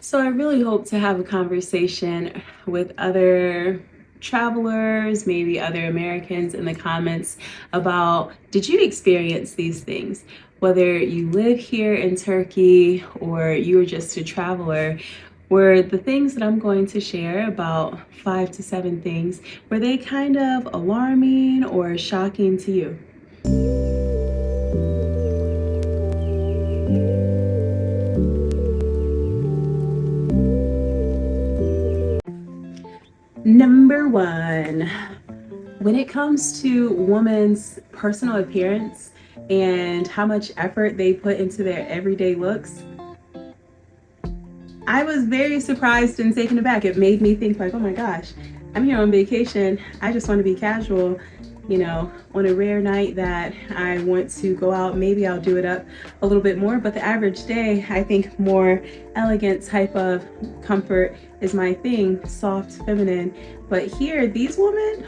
So I really hope to have a conversation with other travelers, maybe other Americans in the comments about did you experience these things? Whether you live here in Turkey or you were just a traveler, were the things that I'm going to share about 5 to 7 things, were they kind of alarming or shocking to you? Number one, when it comes to women's personal appearance and how much effort they put into their everyday looks, I was very surprised and taken aback. It made me think like, oh my gosh, I'm here on vacation. I just want to be casual. On a rare night that I want to go out, maybe I'll do it up a little bit more. But the average day, I think more elegant type of comfort is my thing, soft, feminine. But here, these women,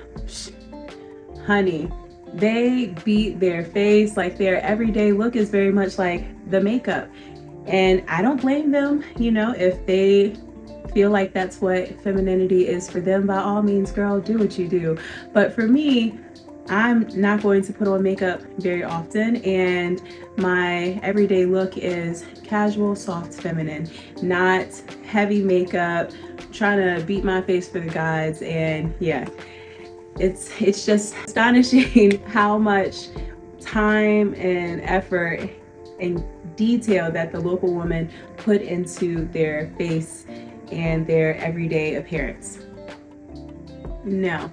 honey, they beat their face. Like their everyday look is very much like the makeup. And I don't blame them, if they feel like that's what femininity is for them. By all means, girl, do what you do. But for me, I'm not going to put on makeup very often, and my everyday look is casual, soft, feminine, not heavy makeup, trying to beat my face for the guys. And yeah, it's just astonishing how much time and effort and detail that the local women put into their face and their everyday appearance. Now,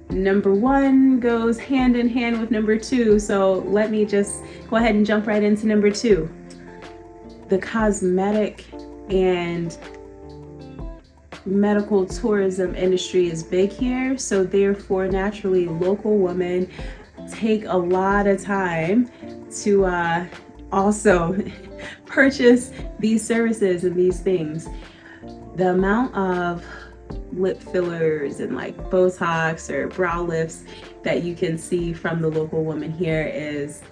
number one goes hand in hand with number two, so let me just go ahead and jump right into number two. The cosmetic and medical tourism industry is big here, so therefore naturally local women take a lot of time to also purchase these services and these things. The amount of lip fillers and like Botox or brow lifts that you can see from the local woman here is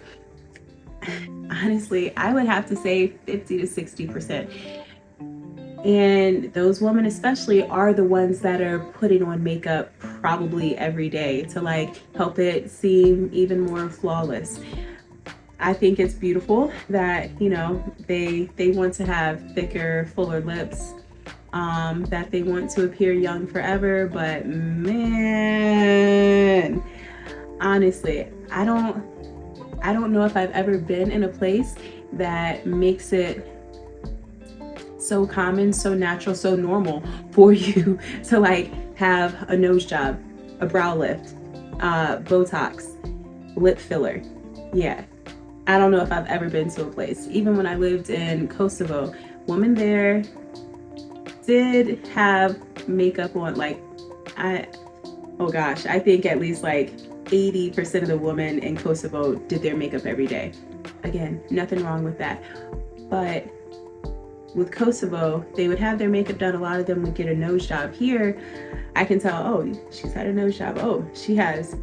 honestly, I would have to say 50 to 60%. And those women especially are the ones that are putting on makeup probably every day to like help it seem even more flawless. I think it's beautiful that, they want to have thicker, fuller lips, that they want to appear young forever. But man, honestly, I don't know if I've ever been in a place that makes it so common, so natural, so normal for you to like have a nose job, a brow lift, Botox, lip filler. Yeah. I don't know if I've ever been to a place. Even when I lived in Kosovo, women there did have makeup on. I think at least like 80% of the women in Kosovo did their makeup every day. Again, nothing wrong with that. But with Kosovo, they would have their makeup done. A lot of them would get a nose job. Here, I can tell, oh, she's had a nose job. Oh, she has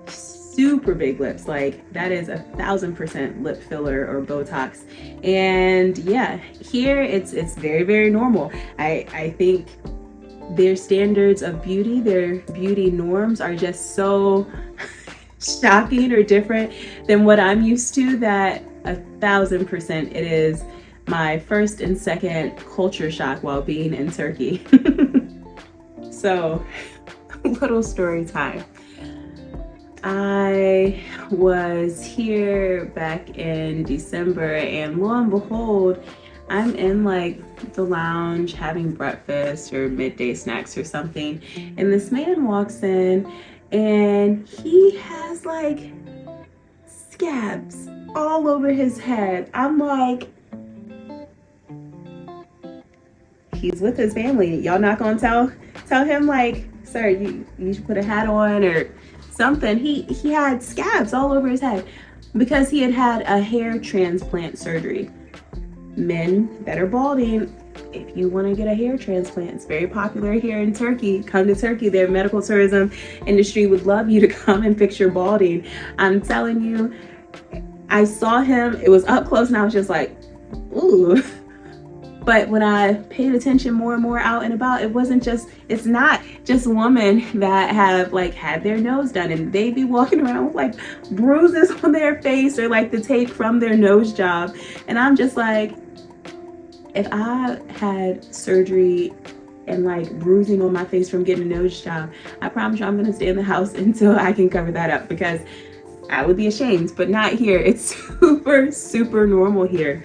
super big lips. Like that is 1,000% lip filler or Botox. And yeah, here it's very, very normal. I think their standards of beauty, their beauty norms are just so shocking or different than what I'm used to that 1,000% it is my first and second culture shock while being in Turkey. So, little story time. I was here back in December, and lo and behold, I'm in like the lounge having breakfast or midday snacks or something, and this man walks in and he has like scabs all over his head. I'm like, he's with his family. Y'all not gonna tell him like, sir, you should put a hat on or something. He had scabs all over his head because he had a hair transplant surgery. Men that are balding, if you want to get a hair transplant, it's very popular here in Turkey. Come to Turkey. Their medical tourism industry would love you to come and fix your balding. I'm telling you, I saw him, it was up close, and I was just like, ooh, But when I paid attention more and more out and about, it's not just women that have like had their nose done, and they be walking around with like bruises on their face or like the tape from their nose job. And I'm just like, if I had surgery and like bruising on my face from getting a nose job, I promise you I'm gonna stay in the house until I can cover that up, because I would be ashamed. But not here. It's super, super normal here.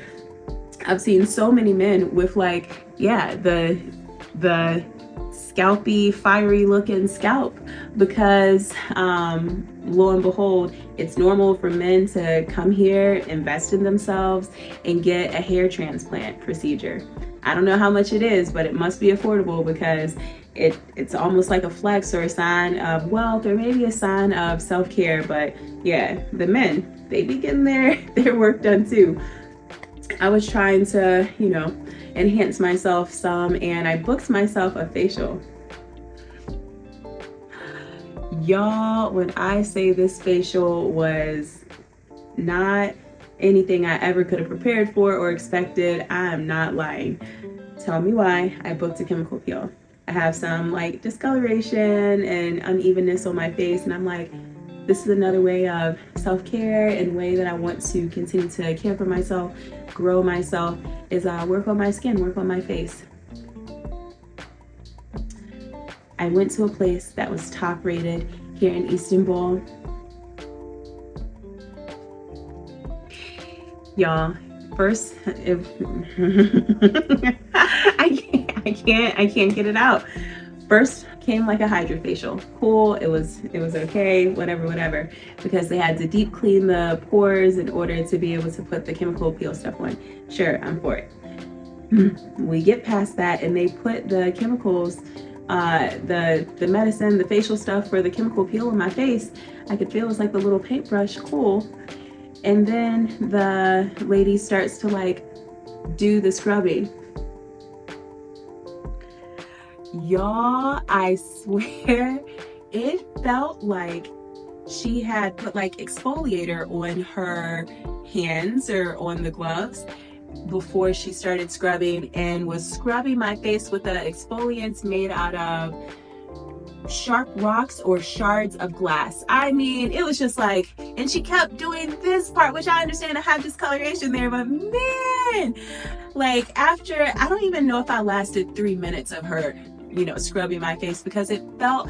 I've seen so many men with like, yeah, the scalpy, fiery looking scalp, because lo and behold, it's normal for men to come here, invest in themselves, and get a hair transplant procedure. I don't know how much it is, but it must be affordable, because it's almost like a flex or a sign of wealth, or maybe a sign of self-care. But yeah, the men, they be getting their work done too. I was trying to, enhance myself some, and I booked myself a facial. Y'all, when I say this facial was not anything I ever could have prepared for or expected, I am not lying. Tell me why I booked a chemical peel. I have some like discoloration and unevenness on my face, and I'm like, this is another way of self-care and way that I want to continue to care for myself, grow myself, is work on my skin, work on my face. I went to a place that was top rated here in Istanbul. Y'all, first, I can't get it out. First came like a hydrofacial. Cool, it was okay, whatever, because they had to deep clean the pores in order to be able to put the chemical peel stuff on. Sure, I'm for it. We get past that, and they put the chemicals, the medicine, the facial stuff for the chemical peel on my face. I could feel it was like the little paintbrush, cool. And then the lady starts to like do the scrubbing. Y'all, I swear, it felt like she had put like exfoliator on her hands or on the gloves before she started scrubbing, and was scrubbing my face with the exfoliants made out of sharp rocks or shards of glass. I mean, it was just like, and she kept doing this part, which I understand I have discoloration there, but man, like after, I don't even know if I lasted 3 minutes of her scrubbing my face, because it felt,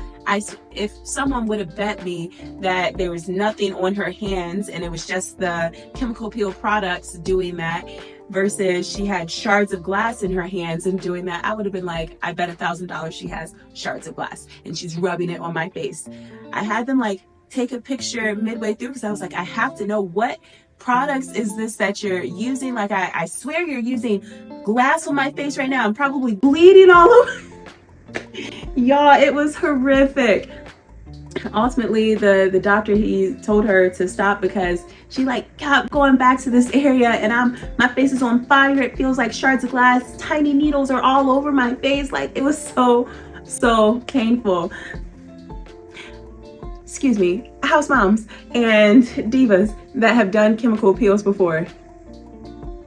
if someone would have bet me that there was nothing on her hands and it was just the chemical peel products doing that, versus she had shards of glass in her hands and doing that, I would have been like, I bet $1,000 she has shards of glass and she's rubbing it on my face. I had them like take a picture midway through, because I was like, I have to know, what products is this that you're using? Like, I swear you're using glass on my face right now. I'm probably bleeding all over. Y'all, it was horrific. Ultimately, the doctor, he told her to stop, because she like kept going back to this area, and my face is on fire. It feels like shards of glass, tiny needles are all over my face. Like, it was so painful. Excuse me, house moms and divas that have done chemical peels before.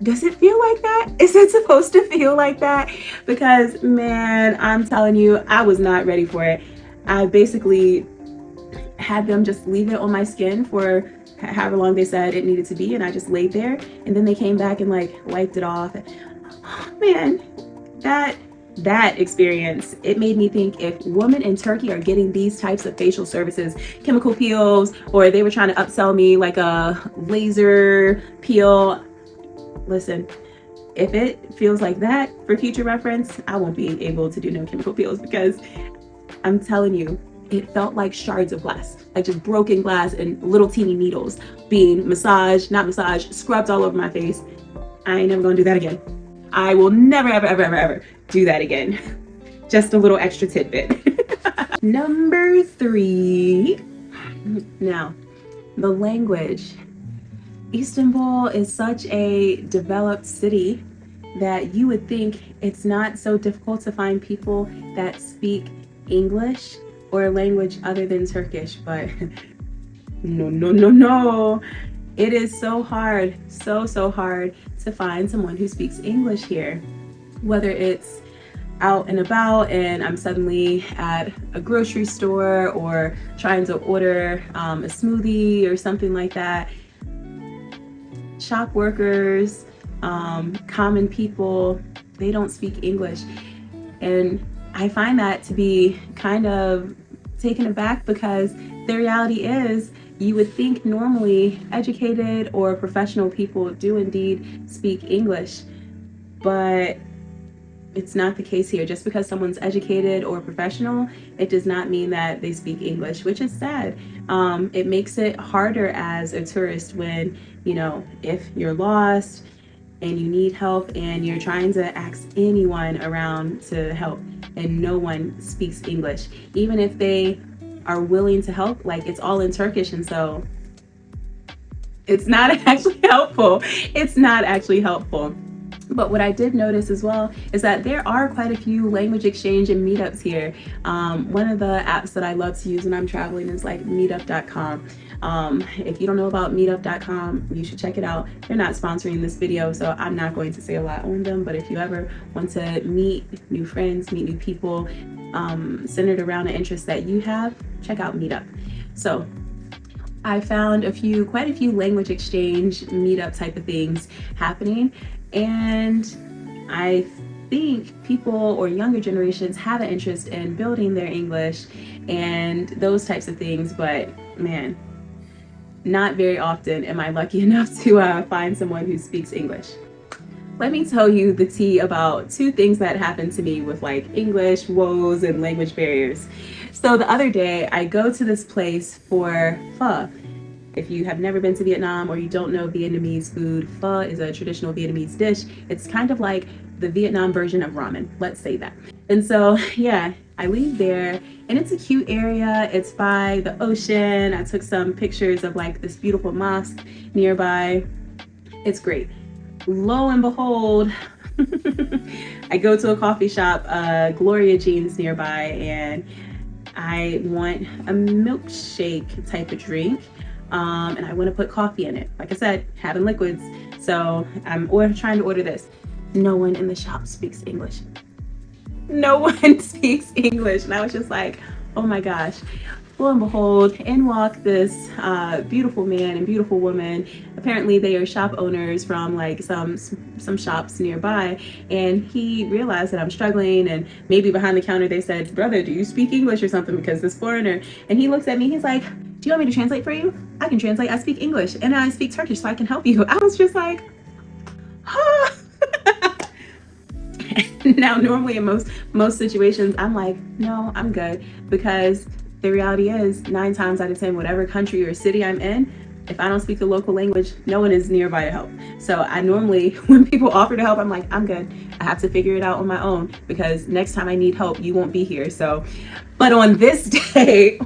Does it feel like that? Is it supposed to feel like that? Because man, I'm telling you, I was not ready for it. I basically had them just leave it on my skin for however long they said it needed to be, and I just laid there, and then they came back and like wiped it off. Oh, man, that experience, it made me think, if women in Turkey are getting these types of facial services, chemical peels, or they were trying to upsell me like a laser peel, listen, if it feels like that, for future reference, I won't be able to do no chemical peels, because I'm telling you, it felt like shards of glass, like just broken glass and little teeny needles being scrubbed all over my face. I ain't never gonna do that again. I will never, ever do that again. Just a little extra tidbit. Number 3. Now, the language. Istanbul is such a developed city that you would think it's not so difficult to find people that speak English or a language other than Turkish, but no. It is so hard, so hard to find someone who speaks English here. whether it's out and about and I'm suddenly at a grocery store or trying to order a smoothie or something like that. Shop workers, common people, they don't speak English. And I find that to be kind of taken aback, because the reality is, you would think normally educated or professional people do indeed speak English, but it's not the case here. Just because someone's educated or professional, it does not mean that they speak English, which is sad. It makes it harder as a tourist when, if you're lost and you need help and you're trying to ask anyone around to help and no one speaks English. Even if they are willing to help, like, it's all in Turkish, and so it's not actually helpful. It's not actually helpful. But what I did notice as well is that there are quite a few language exchange and meetups here. One of the apps that I love to use when I'm traveling is like meetup.com. If you don't know about meetup.com, you should check it out. They're not sponsoring this video, so I'm not going to say a lot on them. But if you ever want to meet new friends, meet new people, centered around an interest that you have, check out Meetup. So I found quite a few language exchange meetup type of things happening. And I think people or younger generations have an interest in building their English and those types of things, but man, not very often am I lucky enough to find someone who speaks English. Let me tell you the tea about two things that happened to me with like English woes and language barriers. So the other day I go to this place for pho. If you have never been to Vietnam or you don't know Vietnamese food, pho is a traditional Vietnamese dish. It's kind of like the Vietnam version of ramen, let's say that. And so, yeah, I leave there and it's a cute area. It's by the ocean. I took some pictures of like this beautiful mosque nearby. It's great. Lo and behold, I go to a coffee shop, Gloria Jeans nearby, and I want a milkshake type of drink. And I want to put coffee in it. Like I said, having liquids. So I'm trying to order this. No one in the shop speaks English. No one speaks English. And I was just like, oh my gosh. Lo and behold, in walk this beautiful man and beautiful woman. Apparently they are shop owners from like some shops nearby. And he realized that I'm struggling, and maybe behind the counter they said, brother, do you speak English or something, because this foreigner. And he looks at me, he's like, do you want me to translate for you? I can translate. I speak English and I speak Turkish, so I can help you. I was just like, huh. Now, normally in most situations, I'm like, no, I'm good, because the reality is 9 times out of 10, whatever country or city I'm in, if I don't speak the local language, no one is nearby to help. So I normally, when people offer to help, I'm like, I'm good. I have to figure it out on my own, because next time I need help, you won't be here. So, but on this day,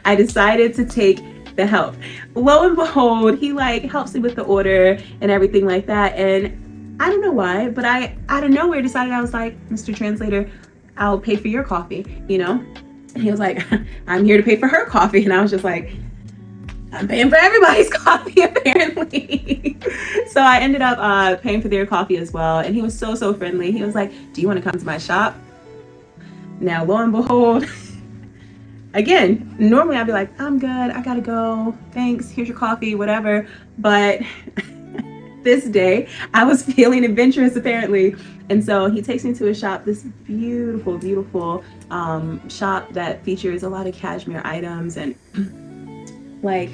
I decided to take the help. Lo and behold, he like helps me with the order and everything like that. And I don't know why, but I out of nowhere decided, I was like, Mr. Translator, I'll pay for your coffee, And he was like, I'm here to pay for her coffee. And I was just like, I'm paying for everybody's coffee apparently. So I ended up paying for their coffee as well. And he was so friendly. He was like, do you want to come to my shop? Now, lo and behold, again, normally I'd be like, I'm good, I gotta go, thanks, here's your coffee, whatever. But this day I was feeling adventurous apparently. And so he takes me to a shop, this beautiful shop that features a lot of cashmere items and like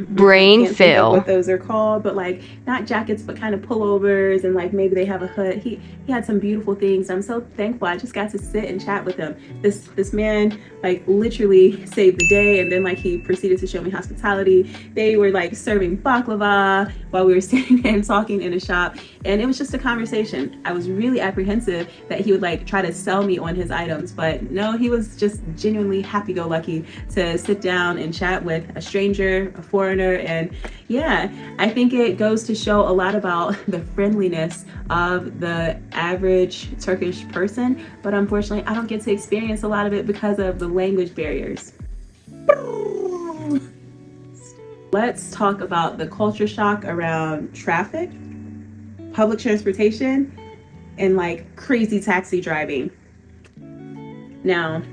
brain fill, what those are called, but like not jackets, but kind of pullovers, and like maybe they have a hood. He had some beautiful things. I'm so thankful. I just got to sit and chat with him. This man like literally saved the day, and then like he proceeded to show me hospitality. They were like serving baklava while we were sitting and talking in a shop, and it was just a conversation. I was really apprehensive that he would like try to sell me on his items, but no, he was just genuinely happy-go-lucky to sit down and chat with a stranger, a foreigner. And yeah, I think it goes to show a lot about the friendliness of the average Turkish person, but unfortunately I don't get to experience a lot of it because of the language barriers. Let's talk about the culture shock around traffic, public transportation and like crazy taxi driving. Now,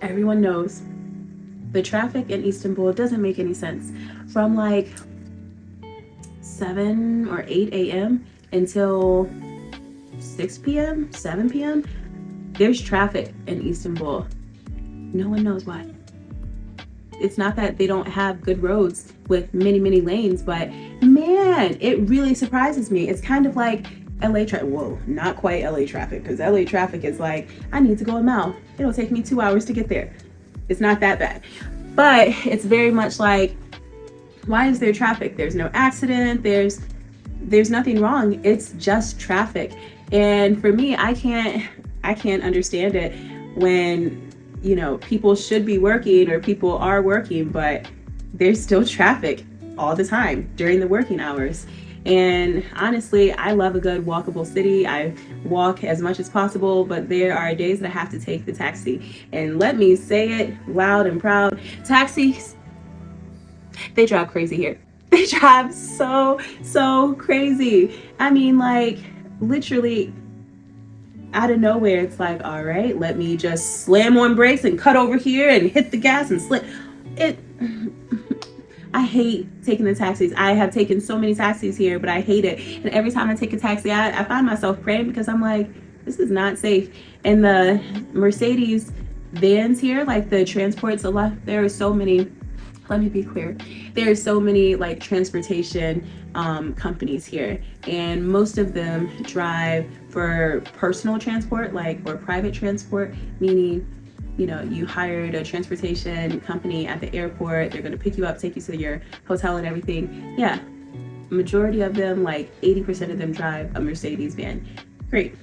everyone knows the traffic in Istanbul doesn't make any sense. From like 7 or 8 a.m. until 6 p.m., 7 p.m., there's traffic in Istanbul. No one knows why. It's not that they don't have good roads with many, many lanes, but man, it really surprises me. It's kind of like LA traffic. Whoa, not quite LA traffic, because LA traffic is like, I need to go a mile. It'll take me 2 hours to get there. It's not that bad. But it's very much like, why is there traffic? There's no accident. There's nothing wrong. It's just traffic. And for me, I can't understand it when, you know, people should be working or people are working, but there's still traffic all the time during the working hours. And honestly, I love a good walkable city. I walk as much as possible, but there are days that I have to take the taxi. And let me say it loud and proud, taxis, they drive crazy here. They drive so crazy. I mean, like, literally out of nowhere, it's like, all right, let me just slam on brakes and cut over here and hit the gas and slip. I hate taking the taxis. I have taken so many taxis here, but I hate it. And every time I take a taxi, I find myself praying, because I'm like, this is not safe. And the Mercedes vans here, like the transports, there are so many, let me be clear, there are so many like transportation companies here, and most of them drive for personal transport, like, or private transport, meaning, you know, you hired a transportation company at the airport, they're going to pick you up, take you to your hotel and everything. Yeah, majority of them, like 80% of them, drive a Mercedes van. Great.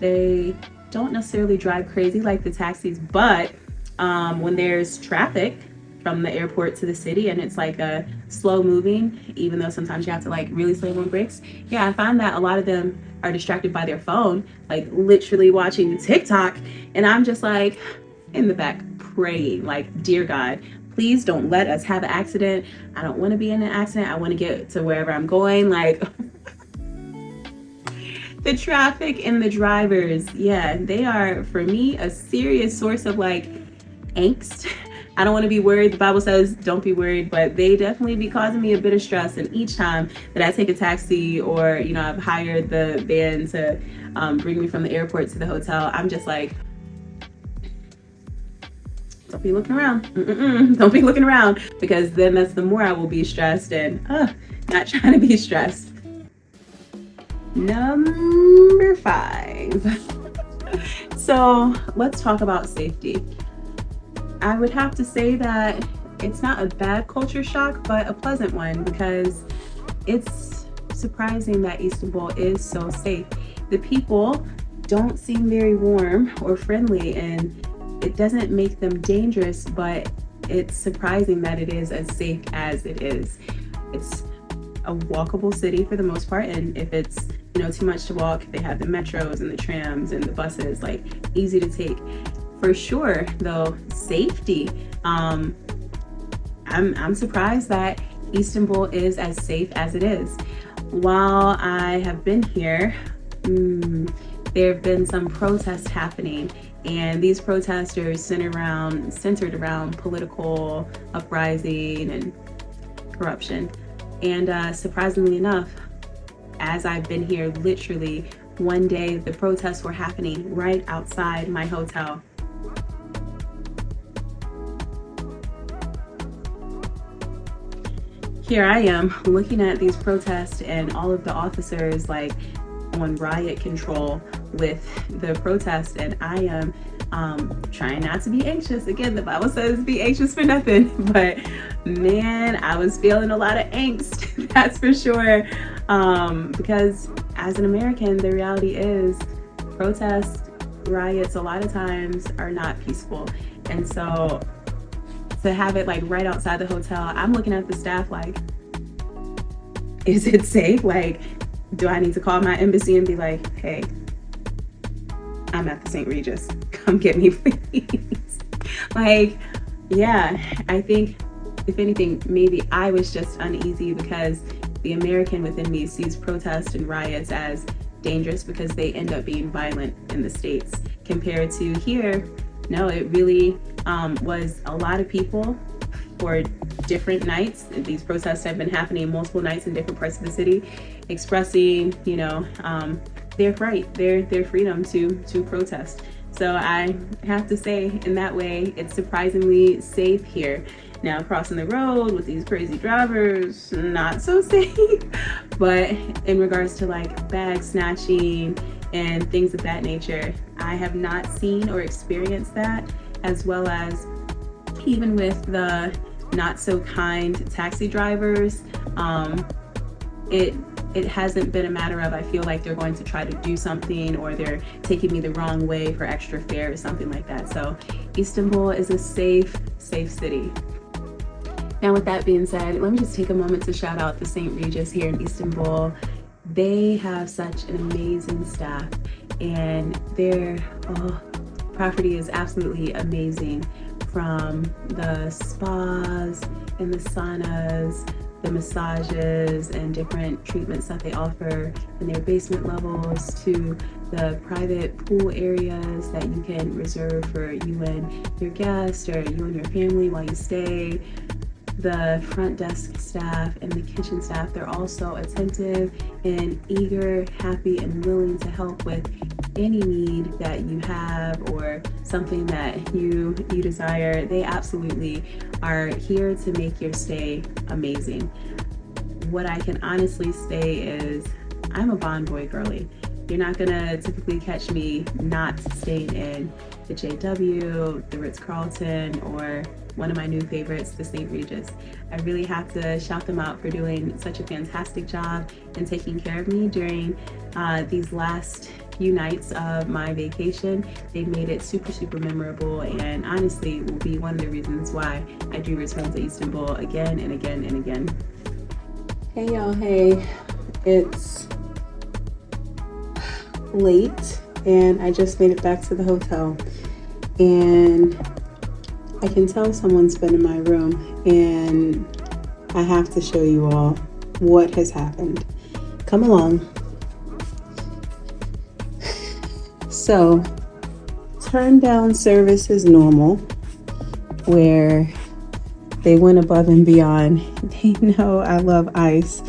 They don't necessarily drive crazy like the taxis, but when there's traffic from the airport to the city and it's like a slow moving, even though sometimes you have to like really slam on brakes, yeah, I find that a lot of them are distracted by their phone, like literally watching TikTok, and I'm just like in the back praying, like, dear God, please don't let us have an accident. I don't want to be in an accident. I want to get to wherever I'm going. Like, the traffic and the drivers, yeah, they are for me a serious source of like angst. I don't want to be worried. The Bible says don't be worried, but they definitely be causing me a bit of stress. And each time that I take a taxi, or, you know, I've hired the van to bring me from the airport to the hotel, I'm just like, don't be looking around. Don't be looking around, because then that's the more I will be stressed, and not trying to be stressed. Number 5. So let's talk about safety. I would have to say that it's not a bad culture shock, but a pleasant one, because it's surprising that Istanbul is so safe. The people don't seem very warm or friendly, and it doesn't make them dangerous, but it's surprising that it is as safe as it is. It's a walkable city for the most part, and if it's, you know, too much to walk, they have the metros and the trams and the buses, like, easy to take. For sure, though, safety. I'm surprised that Istanbul is as safe as it is. While I have been here, there have been some protests happening, and these protests are centered around political uprising and corruption. And surprisingly enough, as I've been here, literally one day the protests were happening right outside my hotel. Here I am looking at these protests and all of the officers like on riot control with the protest, and I am trying not to be anxious. Again, the Bible says be anxious for nothing, but man, I was feeling a lot of angst, that's for sure, because as an American, the reality is protests, riots, a lot of times are not peaceful. And so to have it like right outside the hotel, I'm looking at the staff like, is it safe? Like, do I need to call my embassy and be like, hey, I'm at the St. Regis, come get me, please? Like, yeah, I think if anything, maybe I was just uneasy because the American within me sees protests and riots as dangerous because they end up being violent in the States. Compared to here, no, it really was a lot of people for different nights. These protests have been happening multiple nights in different parts of the city, expressing, their right, their freedom to protest. So I have to say, in that way, it's surprisingly safe here. Now, crossing the road with these crazy drivers, not so safe. But in regards to like bag snatching and things of that nature, I have not seen or experienced that, as well as even with the not so kind taxi drivers, it hasn't been a matter of I feel like they're going to try to do something or they're taking me the wrong way for extra fare or something like that. So Istanbul is a safe city. Now, with that being said, let me just take a moment to shout out the St. Regis here in Istanbul. They have such an amazing staff, and their property is absolutely amazing. From the spas and the saunas, the massages and different treatments that they offer in their basement levels, to the private pool areas that you can reserve for you and your guests or you and your family while you stay. The front desk staff and the kitchen staff, they're also attentive and eager, happy, and willing to help with any need that you have or something that you desire. They absolutely are here to make your stay amazing. What I can honestly say is I'm a Bon Boy girly. You're not gonna typically catch me not staying in the JW, the Ritz-Carlton, or one of my new favorites, the St. Regis. I really have to shout them out for doing such a fantastic job and taking care of me during these last few nights of my vacation. They've made it super memorable, and honestly will be one of the reasons why I do return to Istanbul again and again and again. Hey y'all, hey, it's late and I just made it back to the hotel, and I can tell someone's been in my room, and I have to show you all what has happened. Come along. So, turn down service is normal, where they went above and beyond. They know I love ice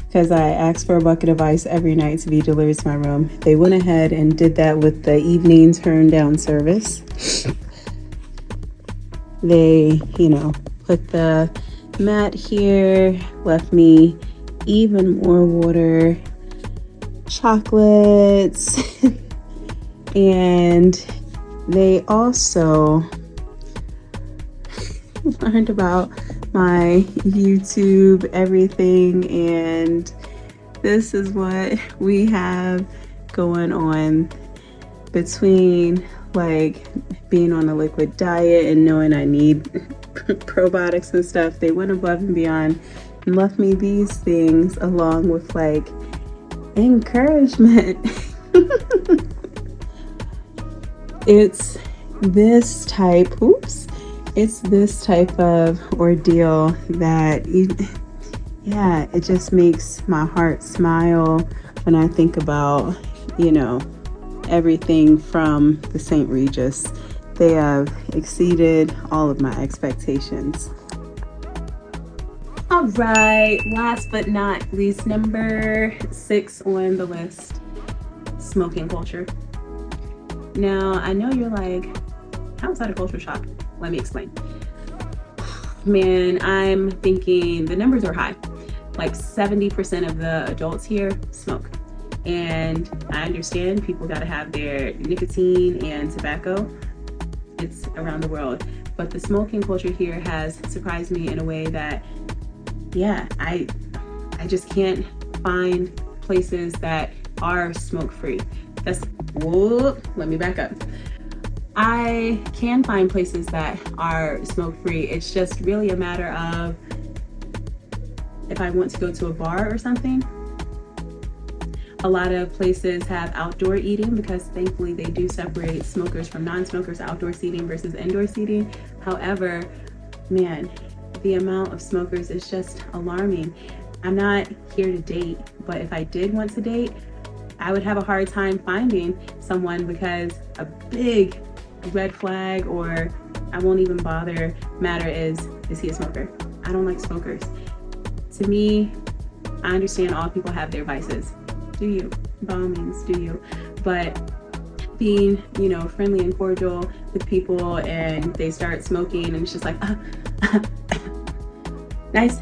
because I asked for a bucket of ice every night to be delivered to my room. They went ahead and did that with the evening turn down service. They, put the mat here, left me even more water, chocolates, and they also learned about my YouTube everything, and this is what we have going on between like being on a liquid diet and knowing I need probiotics and stuff. They went above and beyond and left me these things along with like encouragement. It's this type of ordeal that it just makes my heart smile when I think about everything from the St. Regis. They have exceeded all of my expectations. All right, last but not least, number 6 on the list, smoking culture. Now, I know you're like, how is that a culture shock? Let me explain. Man, I'm thinking the numbers are high. Like 70% of the adults here smoke. And I understand people gotta have their nicotine and tobacco. It's around the world. But the smoking culture here has surprised me in a way that, I just can't find places that are smoke-free. Let me back up. I can find places that are smoke-free. It's just really a matter of if I want to go to a bar or something. A lot of places have outdoor eating because thankfully they do separate smokers from non-smokers, outdoor seating versus indoor seating. However, man, the amount of smokers is just alarming. I'm not here to date, but if I did want to date, I would have a hard time finding someone because a big red flag, or I won't even bother matter, is he a smoker? I don't like smokers. To me, I understand all people have their vices. Do you? By all means, do you? But being, you know, friendly and cordial with people and they start smoking and it's just like, nice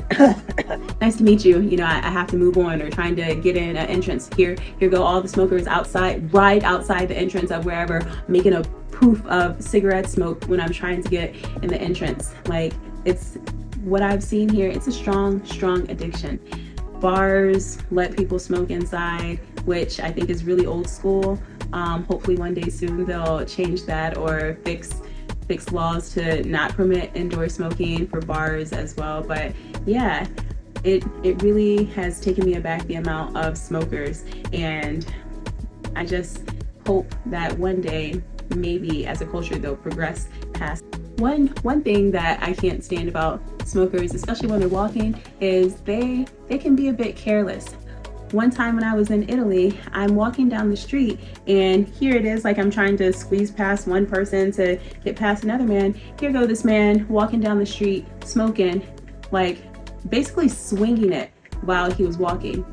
nice to meet you, you know, I have to move on, or trying to get in an entrance. Here go all the smokers outside, right outside the entrance of wherever, making a poof of cigarette smoke when I'm trying to get in the entrance. Like, it's what I've seen here. It's a strong addiction. Bars let people smoke inside, which I think is really old school. Hopefully one day soon they'll change that, or fix laws to not permit indoor smoking for bars as well. But yeah, it really has taken me aback, the amount of smokers, and I just hope that one day, maybe as a culture, they'll progress past. One thing that I can't stand about smokers, especially when they're walking, is they can be a bit careless. One time when I was in Italy, I'm walking down the street and here it is, like I'm trying to squeeze past one person to get past another man. Here go this man walking down the street smoking, like basically swinging it while he was walking.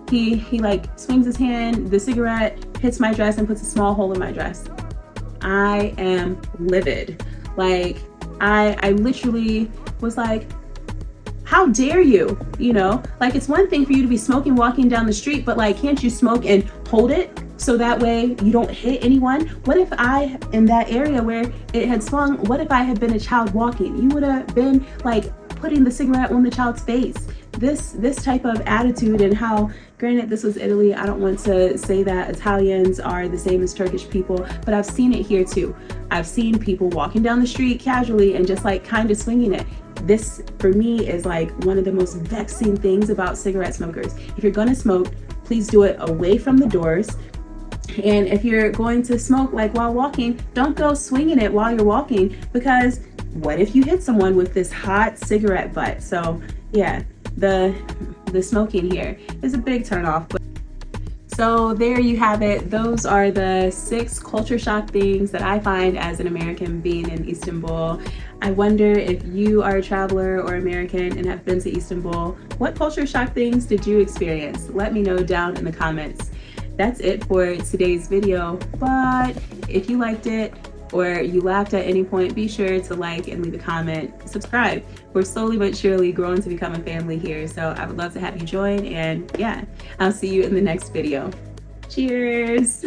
He like swings his hand, the cigarette hits my dress and puts a small hole in my dress. I am livid. Like, I literally was like, how dare you? You know, like, it's one thing for you to be smoking walking down the street, but like, can't you smoke and hold it so that way you don't hit anyone? What if I, in that area where it had swung, what if I had been a child walking? You would have been like putting the cigarette on the child's face. This type of attitude, and how, granted this was Italy, I don't want to say that Italians are the same as Turkish people, but I've seen it here too. I've seen people walking down the street casually and just like kind of swinging it. This for me is like one of the most vexing things about cigarette smokers. If you're gonna smoke, please do it away from the doors. And if you're going to smoke like while walking, don't go swinging it while you're walking, because what if you hit someone with this hot cigarette butt? So yeah, the smoking here is a big turn off. So there you have it. Those are the 6 culture shock things that I find as an American being in Istanbul. I wonder if you are a traveler or American and have been to Istanbul, what culture shock things did you experience? Let me know down in the comments. That's it for today's video, but if you liked it or you laughed at any point, be sure to like and leave a comment, subscribe. We're slowly but surely growing to become a family here, so I would love to have you join, and yeah, I'll see you in the next video. Cheers!